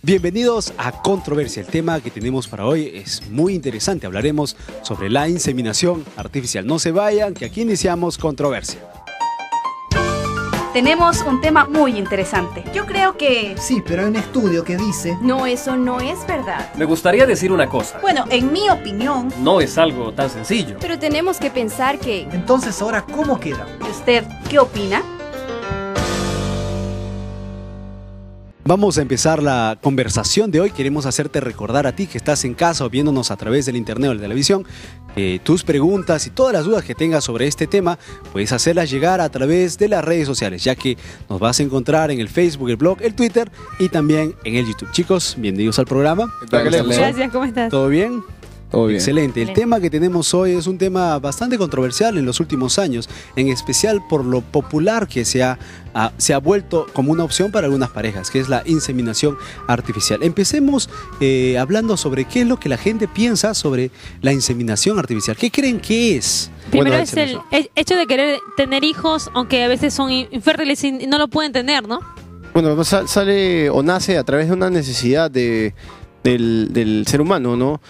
Bienvenidos a Controversia. El tema que tenemos para hoy es muy interesante. Hablaremos sobre la inseminación artificial. No se vayan, que aquí iniciamos Controversia. Tenemos un tema muy interesante. Yo creo que... Sí, pero hay un estudio que dice... No, eso no es verdad. Me gustaría decir una cosa. Bueno, en mi opinión... No es algo tan sencillo. Pero tenemos que pensar que... Entonces, ahora, ¿cómo queda? ¿Y usted qué opina? Vamos a empezar la conversación de hoy. Queremos hacerte recordar a ti que estás en casa o viéndonos a través del internet o de la televisión, tus preguntas y todas las dudas que tengas sobre este tema, puedes hacerlas llegar a través de las redes sociales, ya que nos vas a encontrar en el Facebook, el blog, el Twitter y también en el YouTube. Chicos, bienvenidos al programa. Gracias, ¿cómo estás? ¿Todo bien? Todo bien. Excelente. El tema que tenemos hoy es un tema bastante controversial en los últimos años, en especial por lo popular que se ha vuelto como una opción para algunas parejas, que es la inseminación artificial. Empecemos hablando sobre qué es lo que la gente piensa sobre la inseminación artificial. ¿Qué creen que es? Primero es el hecho de querer tener hijos, aunque a veces son infértiles y no lo pueden tener, ¿no? Bueno, sale o nace a través de una necesidad del ser humano, ¿no?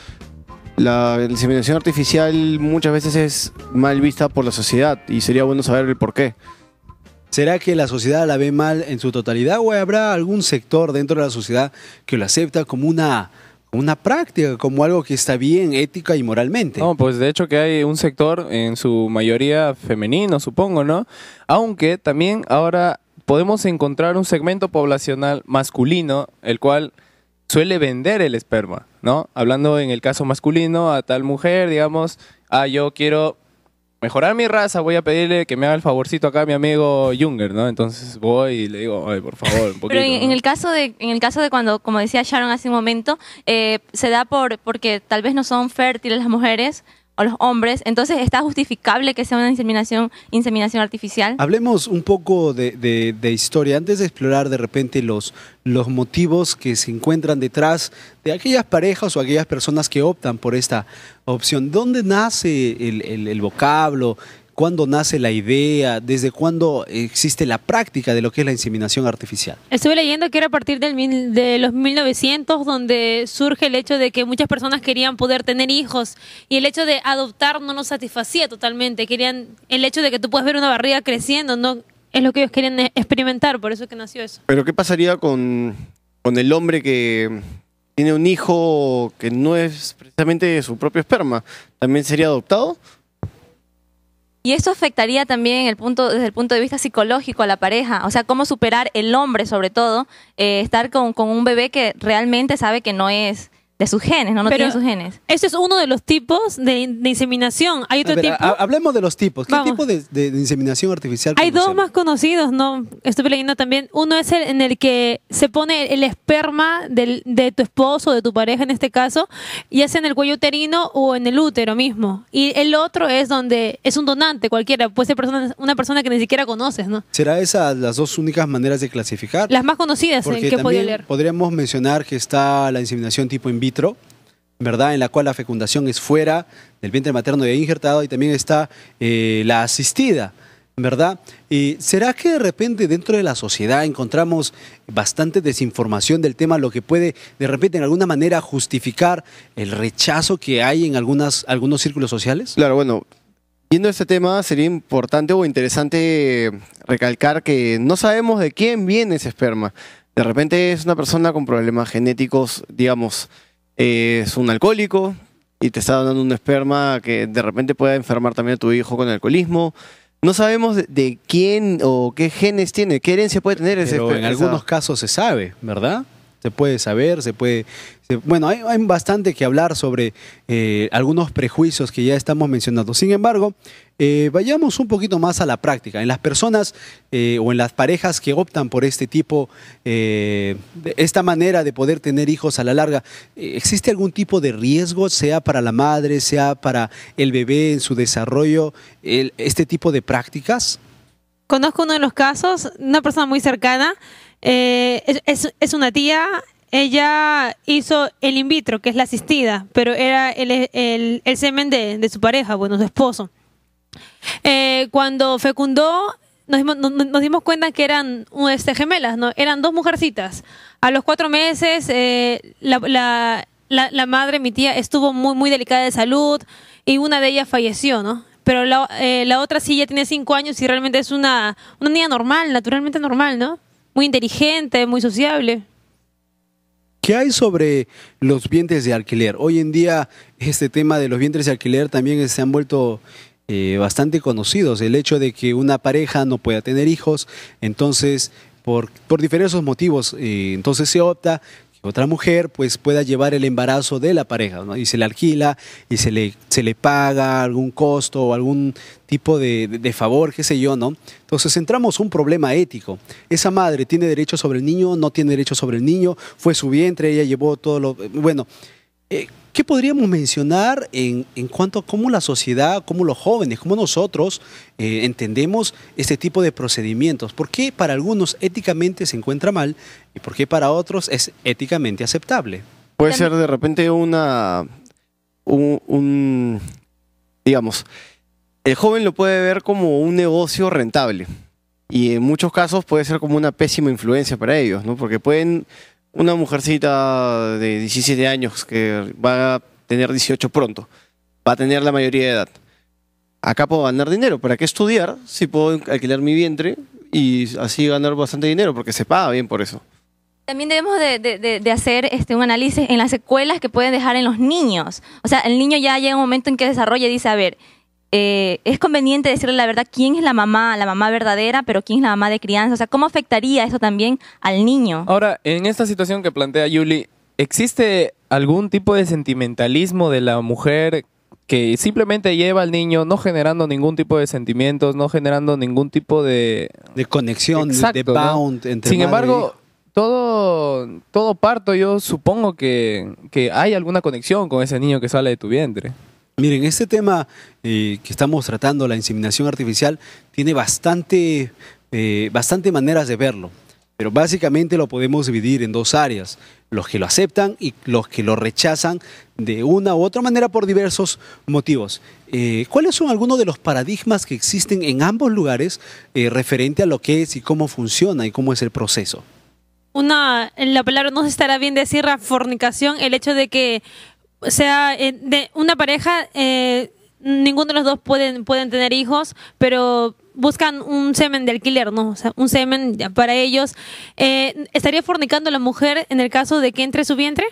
La inseminación artificial muchas veces es mal vista por la sociedad y sería bueno saber el por qué. ¿Será que la sociedad la ve mal en su totalidad o habrá algún sector dentro de la sociedad que lo acepta como una práctica, como algo que está bien ética y moralmente? No, pues de hecho que hay un sector en su mayoría femenino, supongo, ¿no? Aunque también ahora podemos encontrar un segmento poblacional masculino, el cual suele vender el esperma, ¿no? Hablando en el caso masculino, a tal mujer, digamos, yo quiero mejorar mi raza, voy a pedirle que me haga el favorcito acá a mi amigo Junger, ¿no? Entonces voy y le digo, ay, por favor, un poquito. Pero en ¿no? el caso de cuando, como decía Sharon hace un momento, se da porque tal vez no son fértiles las mujeres o los hombres, entonces ¿está justificable que sea una inseminación artificial? Hablemos un poco de historia, antes de explorar de repente los motivos que se encuentran detrás de aquellas parejas o aquellas personas que optan por esta opción. ¿Dónde nace el vocablo? ¿Cuándo nace la idea? ¿Desde cuándo existe la práctica de lo que es la inseminación artificial? Estuve leyendo que era a partir de los 1900 donde surge el hecho de que muchas personas querían poder tener hijos y el hecho de adoptar no nos satisfacía totalmente. Querían el hecho de que tú puedes ver una barriga creciendo, no es lo que ellos querían experimentar, por eso es que nació eso. Pero ¿qué pasaría con el hombre que tiene un hijo que no es precisamente su propio esperma? ¿También sería adoptado? Y eso afectaría también desde el punto de vista psicológico a la pareja, o sea, cómo superar el hombre sobre todo, estar con un bebé que realmente sabe que no es de sus genes, no tiene sus genes. Ese es uno de los tipos de inseminación. ¿Hay otro tipo? Hablemos de los tipos. ¿Qué tipo de inseminación artificial Hay conocemos? dos más conocidos, ¿no? Estuve leyendo también. Uno es en el que se pone el esperma de tu esposo, de tu pareja en este caso, ya sea en el cuello uterino o en el útero mismo. Y el otro es donde es un donante cualquiera, puede ser una persona que ni siquiera conoces, ¿no? ¿Será esas las dos únicas maneras de clasificar? Las más conocidas Porque que he podido leer. Podríamos mencionar que está la inseminación tipo in vitro, ¿verdad? En la cual la fecundación es fuera del vientre materno ya injertado, y también está la asistida, ¿verdad? ¿Será que de repente dentro de la sociedad encontramos bastante desinformación del tema, lo que puede de repente en alguna manera justificar el rechazo que hay en algunos círculos sociales? Claro, bueno, viendo este tema sería importante o interesante recalcar que no sabemos de quién viene ese esperma. De repente es una persona con problemas genéticos, digamos, es un alcohólico y te está dando un esperma que de repente pueda enfermar también a tu hijo con alcoholismo. No sabemos de quién o qué genes tiene, qué herencia puede tener ese esperma. Pero en algunos casos se sabe, ¿verdad? Se puede saber, bueno, hay bastante que hablar sobre algunos prejuicios que ya estamos mencionando. Sin embargo, vayamos un poquito más a la práctica. En las personas o en las parejas que optan por este tipo, esta manera de poder tener hijos a la larga, ¿existe algún tipo de riesgo, sea para la madre, sea para el bebé en su desarrollo, este tipo de prácticas? Conozco uno de los casos, una persona muy cercana, es una tía. Ella hizo el in vitro, que es la asistida, pero era el semen de su pareja, bueno, su esposo. Cuando fecundó, nos dimos cuenta que eran gemelas, ¿no? Eran dos mujercitas. A los 4 meses, la madre, mi tía, estuvo muy, muy delicada de salud y una de ellas falleció, ¿no? Pero la otra sí ya tiene 5 años y realmente es una niña normal, naturalmente normal, ¿no? Muy inteligente, muy sociable. ¿Qué hay sobre los vientres de alquiler? Hoy en día este tema de los vientres de alquiler también se han vuelto bastante conocidos. El hecho de que una pareja no pueda tener hijos, entonces por diversos motivos, entonces se opta que otra mujer pues pueda llevar el embarazo de la pareja, ¿no? Y se le alquila y se le paga algún costo o algún tipo de favor, qué sé yo, ¿no? Entonces entramos a un problema ético. ¿Esa madre tiene derecho sobre el niño? ¿No tiene derecho sobre el niño? ¿Fue su vientre? ¿Ella llevó todo lo...? Bueno, ¿qué podríamos mencionar en cuanto a cómo la sociedad, cómo los jóvenes, cómo nosotros entendemos este tipo de procedimientos? ¿Por qué para algunos éticamente se encuentra mal y por qué para otros es éticamente aceptable? Puede ser de repente digamos, el joven lo puede ver como un negocio rentable y en muchos casos puede ser como una pésima influencia para ellos, ¿no? Porque una mujercita de 17 años que va a tener 18 pronto, va a tener la mayoría de edad. Acá puedo ganar dinero. ¿Para qué estudiar si puedo alquilar mi vientre y así ganar bastante dinero? Porque se paga bien por eso. También debemos de hacer un análisis en las secuelas que pueden dejar en los niños. O sea, el niño ya llega un momento en que desarrolla y dice, a ver, es conveniente decirle la verdad quién es la mamá verdadera, pero quién es la mamá de crianza. O sea, ¿cómo afectaría eso también al niño? Ahora, en esta situación que plantea Yuli, ¿existe algún tipo de sentimentalismo de la mujer que simplemente lleva al niño no generando ningún tipo de sentimientos, no generando ningún tipo de conexión, exacto, de bound, ¿no? entre Sin madre embargo, todo parto, yo supongo que hay alguna conexión con ese niño que sale de tu vientre. Miren, este tema que estamos tratando, la inseminación artificial, tiene bastante maneras de verlo, pero básicamente lo podemos dividir en 2 áreas, los que lo aceptan y los que lo rechazan de una u otra manera por diversos motivos. ¿Cuáles son algunos de los paradigmas que existen en ambos lugares referente a lo que es y cómo funciona y cómo es el proceso? La palabra no se estará bien decir la fornicación, el hecho de que sea de una pareja, ninguno de los dos pueden tener hijos, pero buscan un semen de alquiler, ¿no? O sea, un semen para ellos. ¿Estaría fornicando la mujer en el caso de que entre su vientre?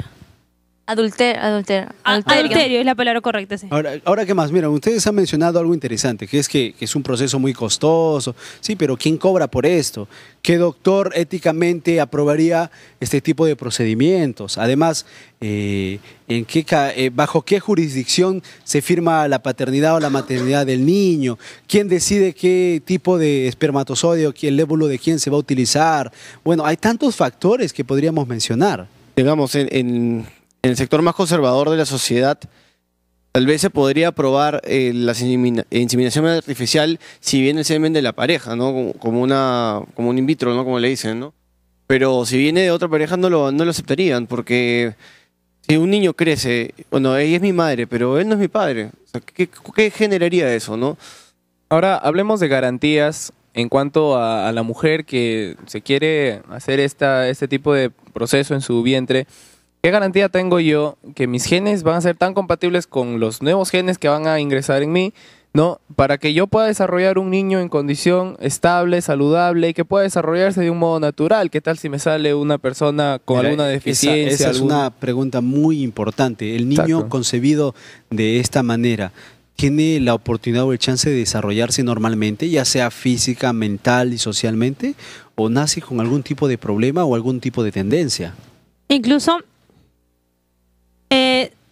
Adulterio es la palabra correcta, sí. Ahora, ¿qué más? Mira, ustedes han mencionado algo interesante, que es un proceso muy costoso. Sí, pero ¿quién cobra por esto? ¿Qué doctor éticamente aprobaría este tipo de procedimientos? Además, ¿bajo qué jurisdicción se firma la paternidad o la maternidad del niño? ¿Quién decide qué tipo de espermatozoide o el óvulo de quién se va a utilizar? Bueno, hay tantos factores que podríamos mencionar. Digamos, en el sector más conservador de la sociedad, tal vez se podría aprobar la inseminación artificial si viene el semen de la pareja, ¿no? Como un in vitro, ¿no? Como le dicen, ¿no? Pero si viene de otra pareja no lo aceptarían, porque si un niño crece, bueno, ella es mi madre, pero él no es mi padre. O sea, ¿qué generaría eso, no? Ahora, hablemos de garantías en cuanto a la mujer que se quiere hacer este tipo de proceso en su vientre. ¿Qué garantía tengo yo que mis genes van a ser tan compatibles con los nuevos genes que van a ingresar en mí, ¿no? Para que yo pueda desarrollar un niño en condición estable, saludable y que pueda desarrollarse de un modo natural. ¿Qué tal si me sale una persona con alguna deficiencia? Esa es una pregunta muy importante. El niño Exacto. concebido de esta manera, ¿tiene la oportunidad o el chance de desarrollarse normalmente, ya sea física, mental y socialmente? ¿O nace con algún tipo de problema o algún tipo de tendencia? Incluso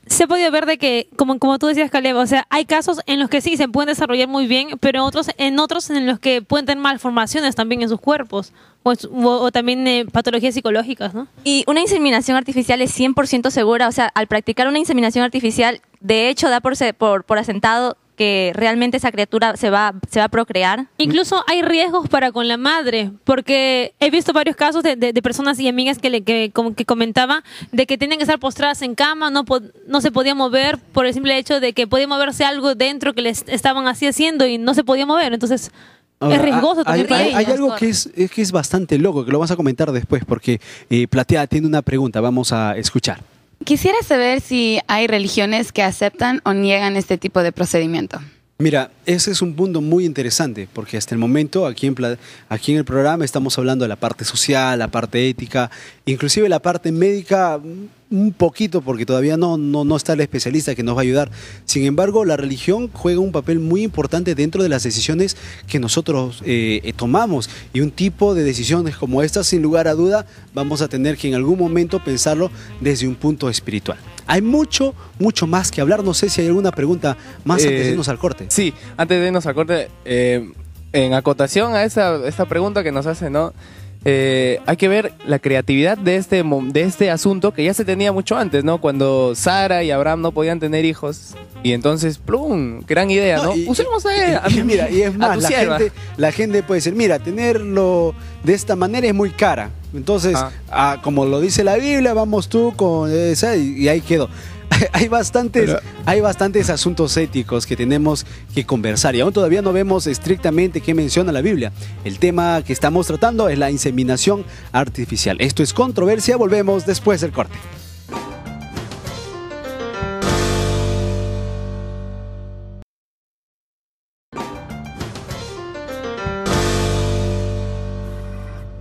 se ha podido ver de que, como tú decías, Caleb, o sea, hay casos en los que sí se pueden desarrollar muy bien, pero otros en los que pueden tener malformaciones también en sus cuerpos o también patologías psicológicas, ¿no? Y una inseminación artificial es 100% segura. O sea, al practicar una inseminación artificial, de hecho da por asentado que realmente esa criatura se va a procrear. Incluso hay riesgos para con la madre, porque he visto varios casos de personas y amigas que comentaban de que tenían que estar postradas en cama, no se podía mover por el simple hecho de que podía moverse algo dentro que les estaban así haciendo y no se podía mover. Entonces, Ahora, Es riesgoso también para hay ellas. algo que es bastante loco, que lo vas a comentar después, porque Platea tiene una pregunta, vamos a escuchar. Quisiera saber si hay religiones que aceptan o niegan este tipo de procedimiento. Mira, ese es un punto muy interesante, porque hasta el momento aquí en el programa estamos hablando de la parte social, la parte ética, inclusive la parte médica un poquito, porque todavía no está el especialista que nos va a ayudar. Sin embargo, la religión juega un papel muy importante dentro de las decisiones que nosotros tomamos, y un tipo de decisiones como esta, sin lugar a duda, vamos a tener que en algún momento pensarlo desde un punto espiritual. Hay mucho más que hablar. No sé si hay alguna pregunta más antes de irnos al corte. Sí, antes de irnos al corte, en acotación a esta pregunta que nos hace, ¿no? Hay que ver la creatividad de este asunto que ya se tenía mucho antes, ¿no? Cuando Sara y Abraham no podían tener hijos. Y entonces, ¡plum! Gran idea, ¿no? Usemos Mira, y es más, tu sierva. la gente puede decir, mira, tenerlo de esta manera es muy cara. Entonces, como lo dice la Biblia, vamos tú con esa y ahí quedó. Hay bastantes asuntos éticos que tenemos que conversar, y aún todavía no vemos estrictamente qué menciona la Biblia. El tema que estamos tratando es la inseminación artificial. Esto es Controversia, volvemos después del corte.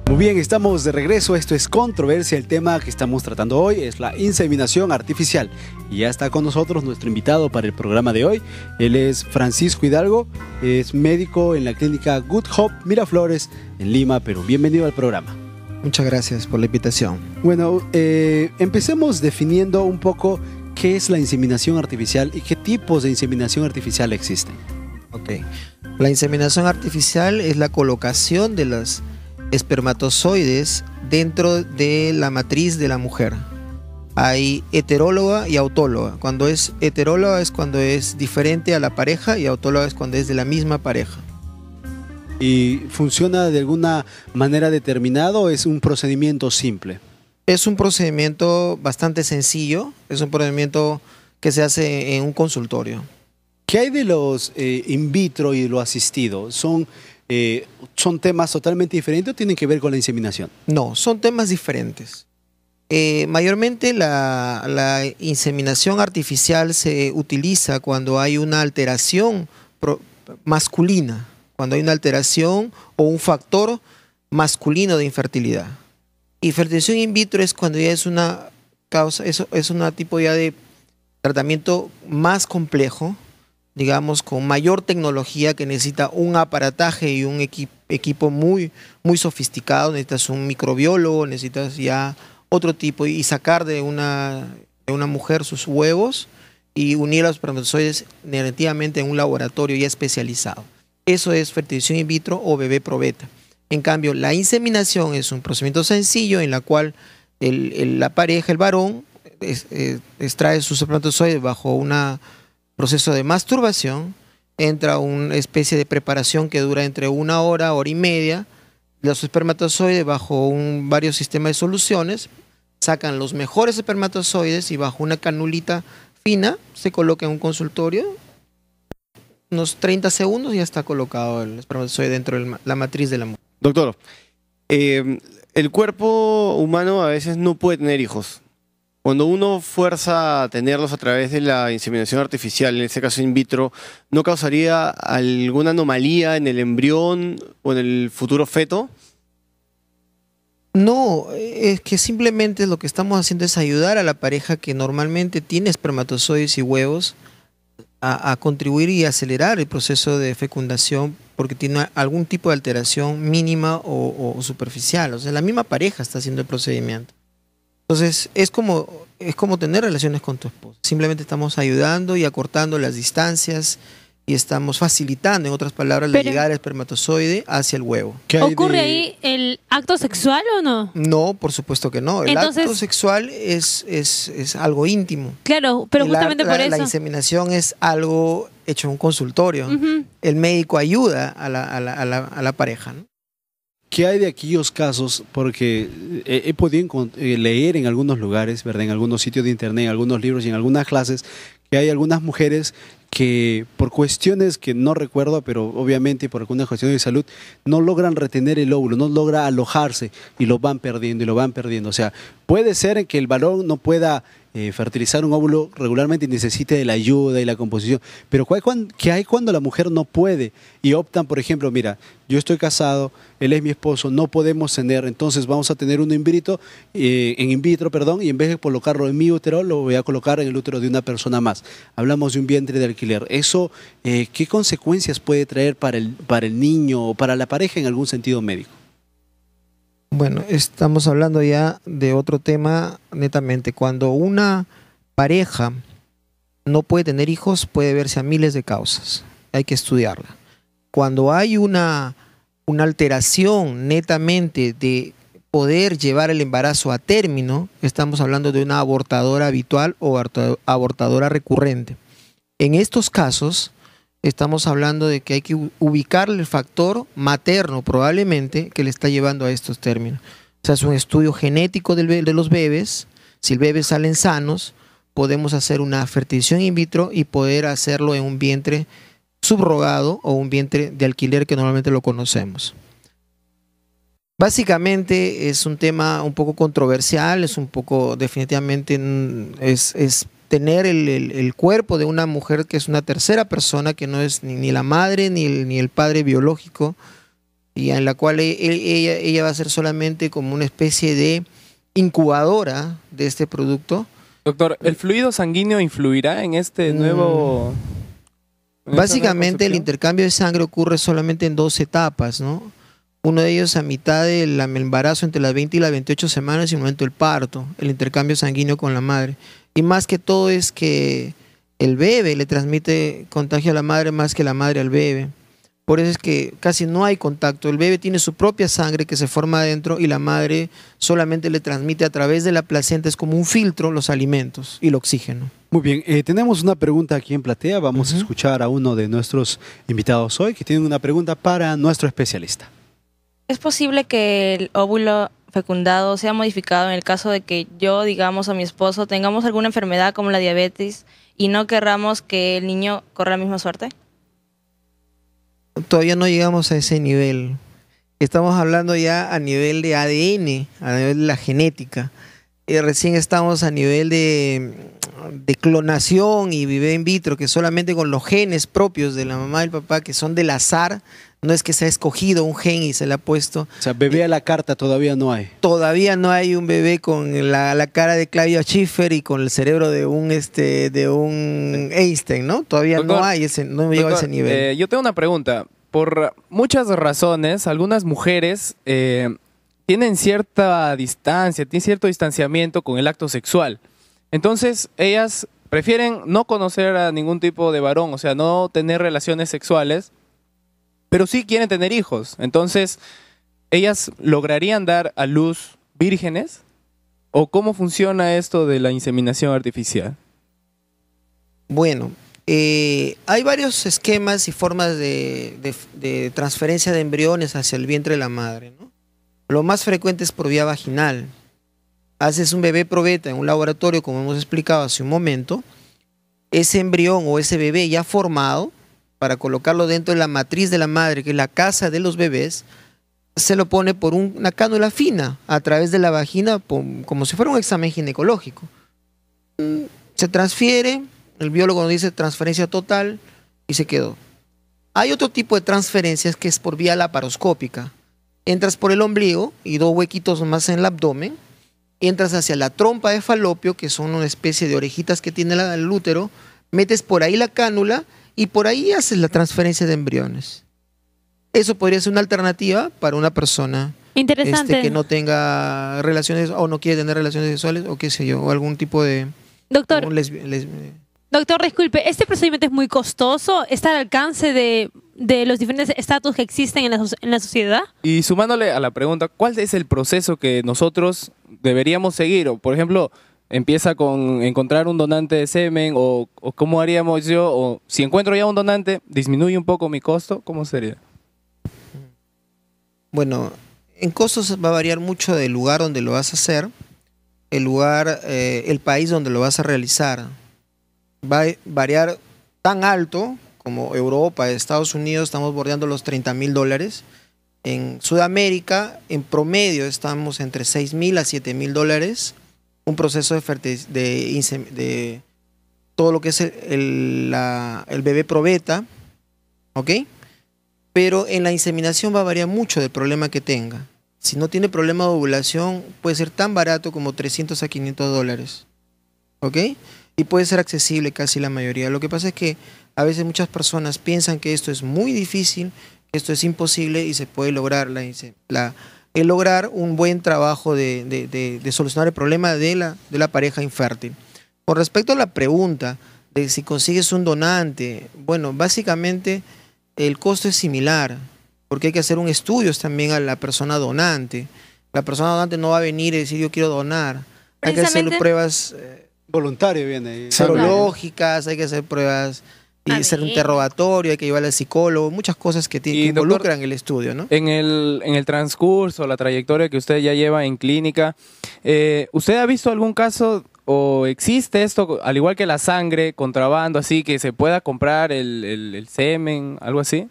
Muy bien, estamos de regreso. Esto es Controversia. El tema que estamos tratando hoy es la inseminación artificial. Y ya está con nosotros nuestro invitado para el programa de hoy. Él es Francisco Hidalgo, es médico en la clínica Good Hope Miraflores en Lima, Perú. Bienvenido al programa. Muchas gracias por la invitación. Bueno, empecemos definiendo un poco qué es la inseminación artificial y qué tipos de inseminación artificial existen. Ok. La inseminación artificial es la colocación de los espermatozoides dentro de la matriz de la mujer. Hay heteróloga y autóloga. Cuando es heteróloga es cuando es diferente a la pareja, y autóloga es cuando es de la misma pareja. ¿Y funciona de alguna manera determinada o es un procedimiento simple? Es un procedimiento bastante sencillo, es un procedimiento que se hace en un consultorio. ¿Qué hay de los in vitro y lo asistido? ¿Son temas totalmente diferentes o tienen que ver con la inseminación? No, son temas diferentes. Mayormente la inseminación artificial se utiliza cuando hay una alteración masculina, cuando hay una alteración o un factor masculino de infertilidad. Y fertilización in vitro es cuando ya es una causa, es un tipo ya de tratamiento más complejo, digamos, con mayor tecnología, que necesita un aparataje y un equipo muy sofisticado. Necesitas un microbiólogo, necesitas ya otro tipo, y sacar de una mujer sus huevos y unir los espermatozoides negativamente en un laboratorio ya especializado. Eso es fertilización in vitro o bebé probeta. En cambio, la inseminación es un procedimiento sencillo en la cual la pareja, el varón, extrae sus espermatozoides bajo un proceso de masturbación, entra una especie de preparación que dura entre 1 hora, hora y media, los espermatozoides bajo varios sistemas de soluciones, sacan los mejores espermatozoides y bajo una canulita fina se coloca en un consultorio. Unos 30 segundos y ya está colocado el espermatozoide dentro de la matriz de la mujer. Doctor, el cuerpo humano a veces no puede tener hijos. Cuando uno fuerza a tenerlos a través de la inseminación artificial, en este caso in vitro, ¿no causaría alguna anomalía en el embrión o en el futuro feto? No, es que simplemente lo que estamos haciendo es ayudar a la pareja que normalmente tiene espermatozoides y huevos a contribuir y acelerar el proceso de fecundación, porque tiene algún tipo de alteración mínima o superficial. O sea, la misma pareja está haciendo el procedimiento. Entonces, es como tener relaciones con tu esposa. Simplemente estamos ayudando y acortando las distancias y estamos facilitando, en otras palabras, la llegada del espermatozoide hacia el huevo. ¿Ocurre ahí el acto sexual o no? No, por supuesto que no. El acto sexual es algo íntimo. Claro, pero justamente por eso. La inseminación es algo hecho en un consultorio. El médico ayuda a la pareja, ¿no? ¿qué hay de aquellos casos? Porque he podido leer en algunos lugares, ¿verdad? En algunos sitios de internet, en algunos libros y en algunas clases, que hay algunas mujeres que por cuestiones que no recuerdo, pero obviamente por alguna cuestión de salud, no logran retener el óvulo, no logra alojarse y lo van perdiendo y lo van perdiendo. O sea, puede ser que el varón no pueda fertilizar un óvulo regularmente y necesite de la ayuda y la composición, pero ¿qué hay cuando la mujer no puede y optan, por ejemplo, mira, yo estoy casado, él es mi esposo, no podemos tener, entonces vamos a tener uno in vitro, y en vez de colocarlo en mi útero, lo voy a colocar en el útero de una persona más. Hablamos de un vientre de alquiler. ¿Eso qué consecuencias puede traer para el niño o para la pareja en algún sentido médico? Bueno, estamos hablando ya de otro tema netamente. Cuando una pareja no puede tener hijos, puede verse a miles de causas. Hay que estudiarla. Cuando hay una alteración netamente de poder llevar el embarazo a término, estamos hablando de una abortadora habitual o abortadora recurrente. En estos casos, estamos hablando de que hay que ubicarle el factor materno probablemente que le está llevando a estos términos. O sea, es un estudio genético de los bebés. Si el bebé salen sanos, podemos hacer una fertilización in vitro y poder hacerlo en un vientre subrogado o un vientre de alquiler que normalmente lo conocemos. Básicamente es un tema un poco controversial, es un poco definitivamente es tener el cuerpo de una mujer que es una tercera persona, que no es ni la madre ni el padre biológico, y en la cual ella va a ser solamente como una especie de incubadora de este producto. Doctor, ¿el fluido sanguíneo influirá en este nuevo...? Básicamente el intercambio de sangre ocurre solamente en 2 etapas, ¿no? Uno de ellos a mitad del embarazo, entre las 20 y las 28 semanas, y el momento del parto, el intercambio sanguíneo con la madre. Y más que todo es que el bebé le transmite contagio a la madre más que la madre al bebé. Por eso es que casi no hay contacto. El bebé tiene su propia sangre que se forma adentro y la madre solamente le transmite a través de la placenta, es como un filtro, los alimentos y el oxígeno. Muy bien, tenemos una pregunta aquí en platea. Vamos a escuchar a uno de nuestros invitados hoy que tiene una pregunta para nuestro especialista. ¿Es posible que el óvulo fecundado sea modificado en el caso de que yo, digamos, o mi esposo tengamos alguna enfermedad como la diabetes y no querramos que el niño corra la misma suerte? Todavía no llegamos a ese nivel. Estamos hablando ya a nivel de ADN, a nivel de la genética. Recién estamos a nivel de clonación y bebé in vitro, que solamente con los genes propios de la mamá y el papá, que son del azar. No es que se ha escogido un gen y se le ha puesto. O sea, bebé a la carta todavía no hay. Todavía no hay un bebé con la cara de Claudia Schiffer y con el cerebro de un Einstein, ¿no? Todavía Doctor, no hay no llegó a ese nivel. Yo tengo una pregunta. Por muchas razones, algunas mujeres tienen cierta distancia, tienen cierto distanciamiento con el acto sexual. Entonces, ellas prefieren no conocer a ningún tipo de varón, o sea, no tener relaciones sexuales, pero sí quieren tener hijos. Entonces, ¿ellas lograrían dar a luz vírgenes? ¿O cómo funciona esto de la inseminación artificial? Bueno, hay varios esquemas y formas de transferencia de embriones hacia el vientre de la madre, ¿no? Lo más frecuente es por vía vaginal. Haces un bebé probeta en un laboratorio, como hemos explicado hace un momento. Ese embrión o ese bebé ya formado, para colocarlo dentro de la matriz de la madre, que es la casa de los bebés, se lo pone por una cánula fina a través de la vagina, como si fuera un examen ginecológico. Se transfiere, el biólogo nos dice transferencia total y se quedó. Hay otro tipo de transferencias que es por vía laparoscópica. Entras por el ombligo y 2 huequitos más en el abdomen, entras hacia la trompa de falopio, que son una especie de orejitas que tiene el útero, metes por ahí la cánula y por ahí haces la transferencia de embriones. Eso podría ser una alternativa para una persona interesante que no tenga relaciones o no quiere tener relaciones sexuales o qué sé yo, o algún tipo de... Doctor, doctor, disculpe, ¿este procedimiento es muy costoso? ¿Está al alcance de los diferentes estatus que existen en la sociedad? Y sumándole a la pregunta, ¿cuál es el proceso que nosotros deberíamos seguir? O, por ejemplo, empieza con encontrar un donante de semen o cómo haríamos yo, o si encuentro ya un donante, disminuye un poco mi costo, ¿cómo sería? Bueno, En costos va a variar mucho del lugar donde lo vas a hacer, el país donde lo vas a realizar. Va a variar tan alto como Europa, Estados Unidos, estamos bordeando los $30.000. En Sudamérica, en promedio, estamos entre $6.000 a $7.000. Un proceso de todo lo que es el bebé probeta, ¿ok? Pero en la inseminación va a variar mucho del problema que tenga. Si no tiene problema de ovulación, puede ser tan barato como $300 a $500, ¿ok? Y puede ser accesible casi la mayoría. Lo que pasa es que a veces muchas personas piensan que esto es muy difícil, que esto es imposible y se puede lograr lograr un buen trabajo de solucionar el problema de la pareja infértil. Con respecto a la pregunta de si consigues un donante, bueno, básicamente el costo es similar, porque hay que hacer un estudio también a la persona donante. La persona donante no va a venir y decir yo quiero donar. Hay que hacer pruebas voluntario viene serológicas, hay que hacer pruebas y hacer un interrogatorio, hay que llevar al psicólogo, muchas cosas que involucran el estudio, ¿no? En el transcurso, la trayectoria que usted ya lleva en clínica, ¿usted ha visto algún caso o existe esto, al igual que la sangre, contrabando, así que se pueda comprar el semen, algo así?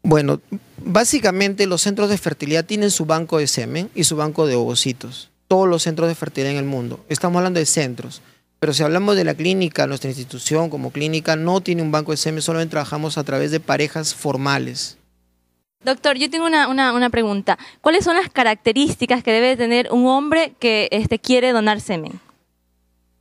Bueno, básicamente los centros de fertilidad tienen su banco de semen y su banco de ovocitos. Todos los centros de fertilidad en el mundo. Estamos hablando de centros. Pero si hablamos de la clínica, nuestra institución como clínica no tiene un banco de semen, solamente trabajamos a través de parejas formales. Doctor, yo tengo una pregunta. ¿Cuáles son las características que debe tener un hombre que quiere donar semen?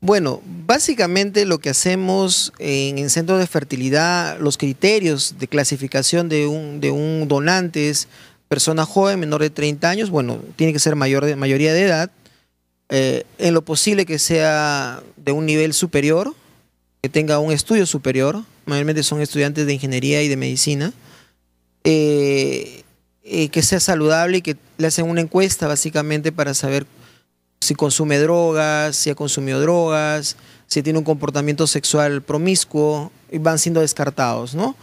Bueno, básicamente lo que hacemos en centros de fertilidad, los criterios de clasificación de un donante es persona joven, menor de 30 años, bueno, tiene que ser mayoría de edad, en lo posible que sea de un nivel superior, que tenga un estudio superior, mayormente son estudiantes de ingeniería y de medicina, que sea saludable y que le hacen una encuesta básicamente para saber si consume drogas, si ha consumido drogas, si tiene un comportamiento sexual promiscuo, y van siendo descartados, ¿no?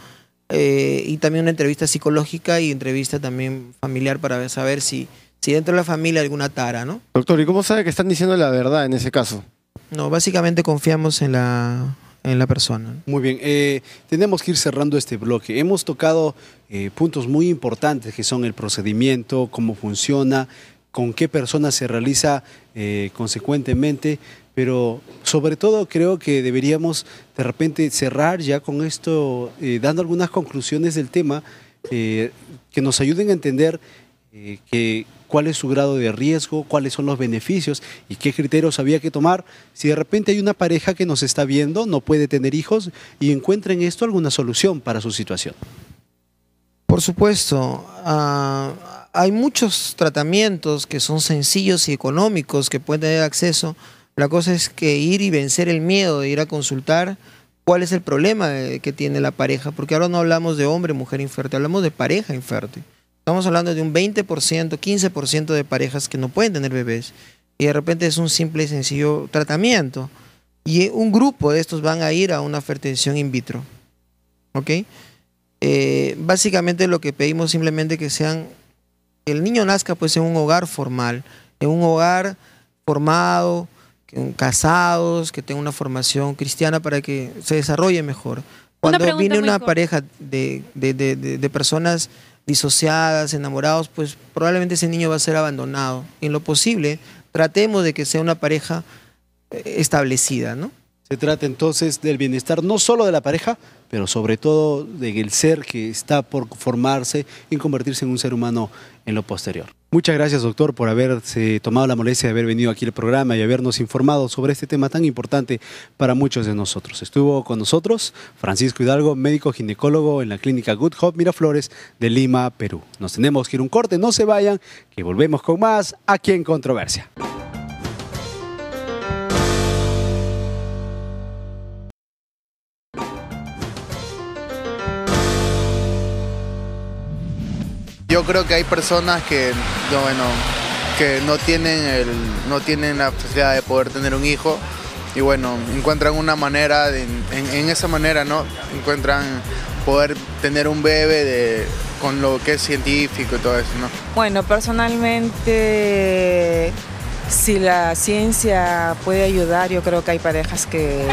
Y también una entrevista psicológica y entrevista también familiar para saber si dentro de la familia hay alguna tara, ¿no? Doctor, ¿y cómo sabe que están diciendo la verdad en ese caso? No, básicamente confiamos en la persona. Muy bien, tenemos que ir cerrando este bloque. Hemos tocado puntos muy importantes que son el procedimiento, cómo funciona, con qué persona se realiza consecuentemente, pero sobre todo creo que deberíamos de repente cerrar ya con esto, dando algunas conclusiones del tema que nos ayuden a entender cuál es su grado de riesgo, cuáles son los beneficios y qué criterios había que tomar. Si de repente hay una pareja que nos está viendo, no puede tener hijos y encuentra en esto alguna solución para su situación. Por supuesto, hay muchos tratamientos que son sencillos y económicos que pueden tener acceso. La cosa es que ir y vencer el miedo de ir a consultar cuál es el problema que tiene la pareja, porque ahora no hablamos de hombre, mujer infértil, hablamos de pareja infértil. Estamos hablando de un 20%, 15% de parejas que no pueden tener bebés y de repente es un simple y sencillo tratamiento. Y un grupo de estos van a ir a una fertilización in vitro. ¿Ok? Básicamente lo que pedimos simplemente que el niño nazca pues en un hogar formal, en un hogar formado, casados, que tenga una formación cristiana para que se desarrolle mejor. Cuando viene una pareja de personas disociadas, enamorados, pues probablemente ese niño va a ser abandonado. En lo posible, tratemos de que sea una pareja establecida, ¿no? Se trata entonces del bienestar no solo de la pareja, pero sobre todo del ser que está por formarse y convertirse en un ser humano en lo posterior. Muchas gracias, doctor, por haberse tomado la molestia de haber venido aquí al programa y habernos informado sobre este tema tan importante para muchos de nosotros. Estuvo con nosotros Francisco Hidalgo, médico ginecólogo en la clínica Good Hope Miraflores de Lima, Perú. Nos tenemos que ir a un corte, no se vayan, que volvemos con más aquí en Controversia. Yo creo que hay personas que no tienen la posibilidad de poder tener un hijo y bueno, encuentran una manera, en esa manera, ¿no? Encuentran poder tener un bebé con lo que es científico y todo eso, ¿no? Bueno, personalmente, si la ciencia puede ayudar, yo creo que hay parejas que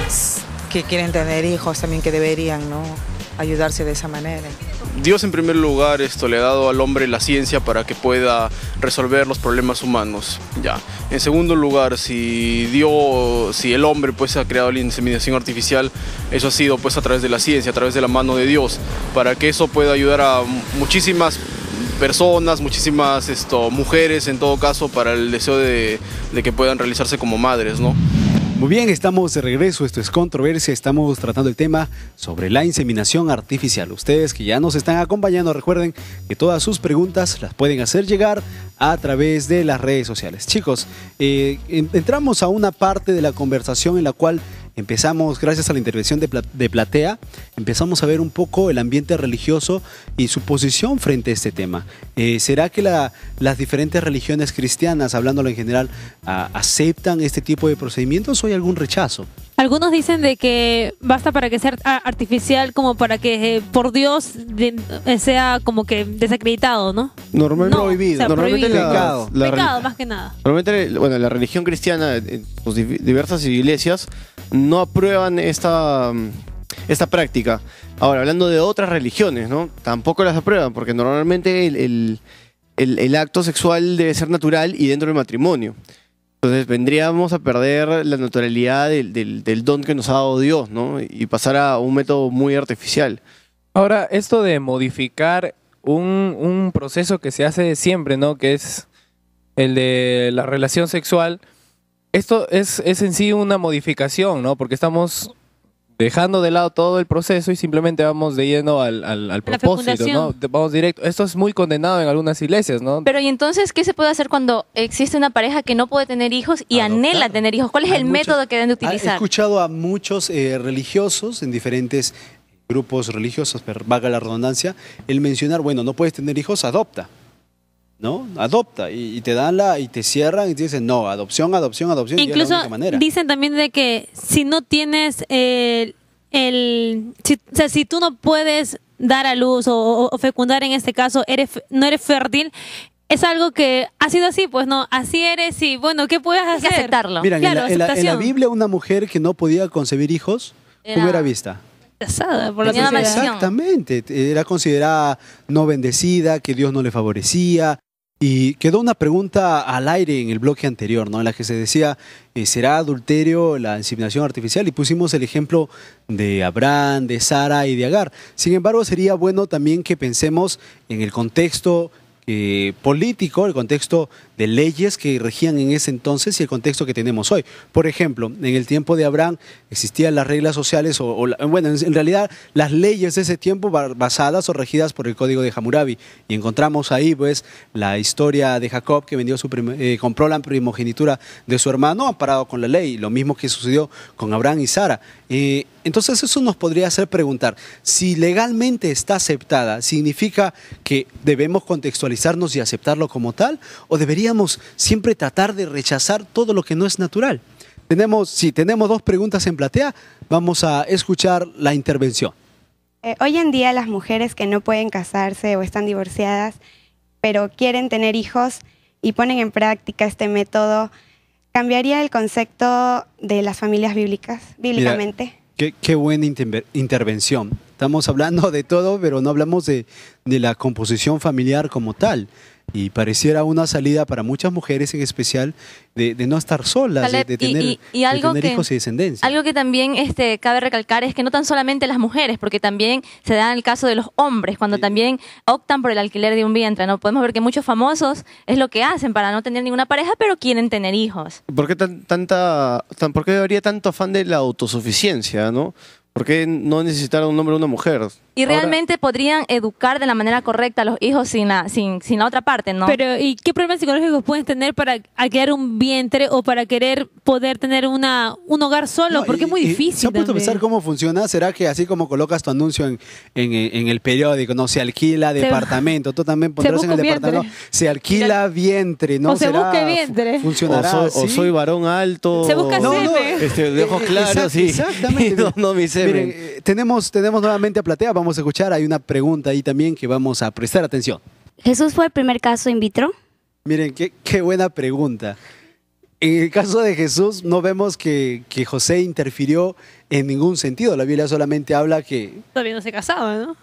quieren tener hijos también que deberían, ¿no?, ayudarse de esa manera. Dios en primer lugar le ha dado al hombre la ciencia para que pueda resolver los problemas humanos. Ya. En segundo lugar, si el hombre pues ha creado la inseminación artificial, eso ha sido pues a través de la ciencia, a través de la mano de Dios, para que eso pueda ayudar a muchísimas personas, muchísimas mujeres en todo caso, para el deseo de que puedan realizarse como madres, ¿no? Muy bien, estamos de regreso, esto es Controversia, estamos tratando el tema sobre la inseminación artificial. Ustedes que ya nos están acompañando, recuerden que todas sus preguntas las pueden hacer llegar a través de las redes sociales. Chicos, entramos a una parte de la conversación en la cual empezamos, gracias a la intervención de Platea, empezamos a ver un poco el ambiente religioso y su posición frente a este tema. ¿Será que las diferentes religiones cristianas, hablándolo en general, aceptan este tipo de procedimientos o hay algún rechazo? Algunos dicen de que basta para que sea artificial como para que por Dios sea como que desacreditado, ¿no? Normalmente No, prohibido. o sea, Normalmente prohibido. Pecado, más que nada. Normalmente, bueno, la religión cristiana, en sus diversas iglesias, no aprueban esta práctica. Ahora, hablando de otras religiones, ¿no? Tampoco las aprueban, porque normalmente el acto sexual debe ser natural y dentro del matrimonio. Entonces vendríamos a perder la naturalidad del don que nos ha dado Dios, ¿no? Y pasar a un método muy artificial. Ahora, esto de modificar un proceso que se hace siempre, ¿no?, que es el de la relación sexual, esto es en sí una modificación, ¿no? Porque estamos dejando de lado todo el proceso y simplemente vamos de lleno al propósito, ¿no? Vamos directo. Esto es muy condenado en algunas iglesias, ¿no? Pero ¿y entonces qué se puede hacer cuando existe una pareja que no puede tener hijos y anhela tener hijos? ¿Cuál es el método que deben de He utilizar? escuchado a muchos religiosos en diferentes grupos religiosos, valga la redundancia, el mencionar, bueno, no puedes tener hijos, adopta. ¿No? Adopta y te dan y te cierran y te dicen no, adopción, adopción, adopción. Incluso y es la única manera. dicen también de que si no tienes si tú no puedes dar a luz o fecundar en este caso, no eres fértil, es algo que ha sido así, pues no, así eres y bueno, ¿qué puedes hacer? Hay que aceptarlo. Miren, Claro, en la aceptación. Biblia una mujer que no podía concebir hijos, ¿cómo era vista? Casada por la Tenía una sociedad. maldición. Exactamente, era considerada no bendecida, que Dios no le favorecía. Y quedó una pregunta al aire en el bloque anterior, ¿no? En la que se decía, ¿será adulterio la inseminación artificial? Y pusimos el ejemplo de Abraham, de Sara y de Agar. Sin embargo, sería bueno también que pensemos en el contexto político, el contexto de leyes que regían en ese entonces y el contexto que tenemos hoy. Por ejemplo, en el tiempo de Abraham existían las reglas sociales, bueno, en realidad las leyes de ese tiempo basadas o regidas por el Código de Hammurabi. Y encontramos ahí pues la historia de Jacob que compró la primogenitura de su hermano amparado con la ley, lo mismo que sucedió con Abraham y Sara. Entonces eso nos podría hacer preguntar, si legalmente está aceptada, ¿significa que debemos contextualizarnos y aceptarlo como tal? ¿O deberíamos siempre tratar de rechazar todo lo que no es natural? Tenemos dos preguntas en platea, vamos a escuchar la intervención. Hoy en día las mujeres que no pueden casarse o están divorciadas, pero quieren tener hijos y ponen en práctica este método, ¿cambiaría el concepto de las familias bíblicamente? Mira, qué buena intervención. Estamos hablando de todo, pero no hablamos de la composición familiar como tal. Y pareciera una salida para muchas mujeres en especial de no estar solas, de tener hijos y descendencia. Algo que también cabe recalcar es que no tan solamente las mujeres, porque también se da en el caso de los hombres, cuando también optan por el alquiler de un vientre, ¿no? Podemos ver que muchos famosos es lo que hacen para no tener ninguna pareja, pero quieren tener hijos. ¿Por qué por qué habría tanto afán de la autosuficiencia, no? ¿Por qué no necesitar a un hombre o una mujer? Y realmente podrían educar de la manera correcta a los hijos sin la otra parte, ¿no? Pero ¿y qué problemas psicológicos pueden tener para alquilar un vientre o para querer poder tener un hogar solo? Porque es muy difícil. ¿Se ha puesto a pensar cómo funciona? ¿Será que así como colocas tu anuncio en el periódico, no se alquila departamento, tú también pondrás en el departamento, se alquila vientre, ¿no? O se busca vientre. ¿Funcionará o soy varón alto. Se busca semen. De ojos claros, sí. Exactamente. No, mi semen. Miren, tenemos nuevamente a Platea, vamos a escuchar, hay una pregunta ahí también que vamos a prestar atención. ¿Jesús fue el primer caso in vitro? Miren, qué buena pregunta. En el caso de Jesús no vemos que José interfirió en ningún sentido. La Biblia solamente habla que... Todavía no se casaba, ¿no?